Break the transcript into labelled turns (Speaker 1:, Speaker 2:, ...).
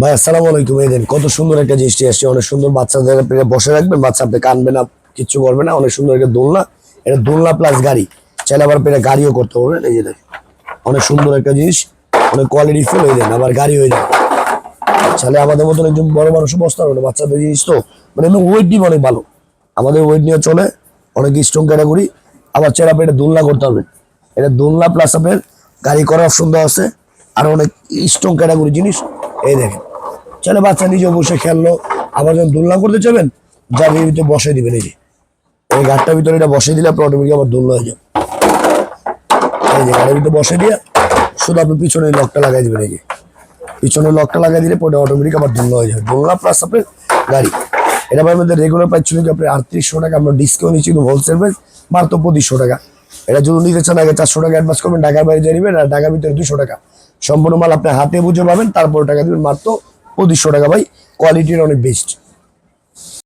Speaker 1: ভাই আসসালামু আলাইকুম। এই দেন কত সুন্দর একটা জিনিসটি আসছে, অনেক সুন্দর। বাচ্চাদের আপনি বসে রাখবেন, বাচ্চা আপনি কানবে না, কিচ্ছু করবে না। অনেক সুন্দর একটা দোলনা, এটা দোলনা প্লাস গাড়ি। চাইলে আবার আপনি গাড়িও করতে পারবেন। এই যে দেখেন অনেক সুন্দর একটা জিনিস, অনেক কোয়ালিটি ফুল। হয়ে যান আবার গাড়ি হয়ে যায়। চাইলে আমাদের মতন একজন বড় মানুষ বসতে পারবে না, বাচ্চাদের জিনিস তো। মানে এমনি ওয়েট নিয়ে অনেক ভালো, আমাদের ওয়েট নিয়ে চলে, অনেক স্ট্রং ক্যাটাগরি। আবার চাইলে আপনি এটা দোলনা করতে পারবেন। এটা দোলনা প্লাস আপনার গাড়ি করার অপশন দেওয়া আছে, আর অনেক স্ট্রং ক্যাটাগরি জিনিস। এই দেখেন, চলে বাচ্চা নিজে বসে খেললো। আবার যখন দোলনা করতে চাবেন, গাড়ির ভিতরে বসে দিবেন। এই যে এই গাড়িটার ভিতরে এটা বসে দিলে আপনি অটোমেটিক আবার দোলনা হয়ে যাবে। এই যে গাড়ির ভিতরে বসে দিয়ে শুধু আপনি পিছনে লকটা লাগাই দিবেন। এই যে পিছনে লকটা লাগাই দিলে পরে অটোমেটিক আবার দোলনা হয়ে যাবে। দোলনা প্লাস আপনার গাড়ি। এটা আমাদের রেগুলার প্রাইস ছিল কি আপনার 3800 টাকা। আমরা ডিসকাউন্ট নিচ্ছি হোলসেল প্রাইস মাত্র 2500 টাকা। এটা যদি নিতে চান আগে 400 টাকা অ্যাডভান্স করবেন, ঢাকার বাইরে যাই নেবেন, আর ঢাকার ভিতরে 200 টাকা। সম্পূর্ণ মাল আপনি হাতে বুঝে পাবেন, তারপরে টাকা দিবেন মাত্র 2500 টাকা। ভাই কোয়ালিটির অনেক বেস্ট।